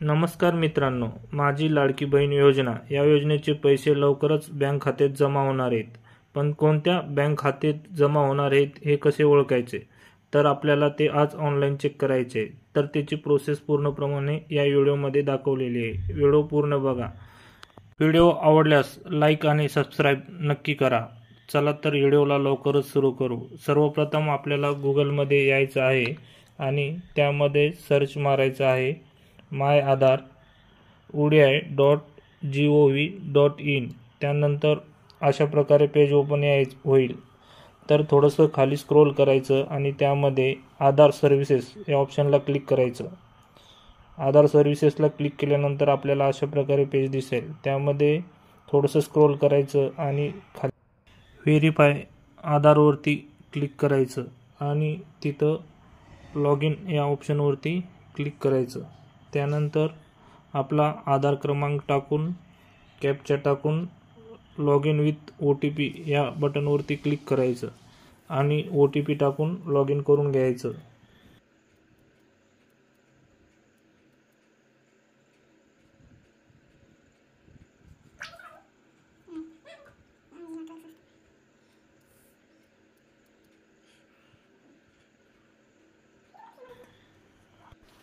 नमस्कार मित्रांनो, माझी लाडकी बहीण योजना या योजनेचे पैसे लवकरच बँक खात्यात जमा होणार आहेत. पण कोणत्या बँक खात्यात जमा होणार आहेत हे कसे ओळखायचे? तर आपल्याला ते आज ऑनलाईन चेक करायचे. तर त्याची प्रोसेस पूर्णप्रमाणे या व्हिडिओमध्ये दाखवलेली आहे. व्हिडिओ पूर्ण बघा. व्हिडिओ आवडल्यास लाईक आणि सबस्क्राईब नक्की करा. चला तर व्हिडिओला लवकरच सुरू करू. सर्वप्रथम आपल्याला गुगलमध्ये यायचं आहे आणि त्यामध्ये सर्च मारायचं आहे माय आधार UDI.gov.in. त्यानंतर अशा प्रकारे पेज ओपन होईल. तर थोडंसं खाली स्क्रोल करायचं आणि त्यामध्ये आधार सर्व्हिसेस या ऑप्शनला क्लिक करायचं. आधार सर्व्हिसेसला क्लिक केल्यानंतर आपल्याला अशा प्रकारे पेज दिसेल. त्यामध्ये थोडंसं स्क्रोल करायचं आणि खाली व्हेरीफाय आधारवरती क्लिक करायचं आणि तिथं लॉग इन या ऑप्शनवरती क्लिक करायचं. त्यानंतर आपला आधार क्रमांक टाकून कॅप्चा टाकून लॉग इन विथ OTP या बटनवरती क्लिक करायचं आणि OTP टाकून लॉग इन करून घ्यायचं.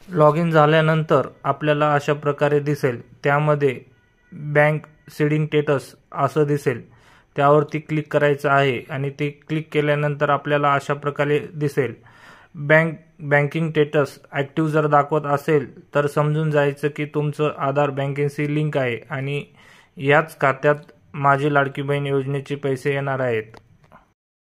लॉग इन झाल्यानंतर आपल्याला अशा प्रकारे दिसेल. त्यामध्ये बँक सीडिंग स्टेटस असं दिसेल. त्यावरती क्लिक करायचं आहे आणि ते क्लिक केल्यानंतर आपल्याला अशा प्रकारे दिसेल. बँकिंग स्टेटस ॲक्टिव्ह जर दाखवत असेल तर समजून जायचं की तुमचं आधार बँकेशी लिंक आहे आणि याच खात्यात माझी लाडकी बहीण योजनेचे पैसे येणार आहेत.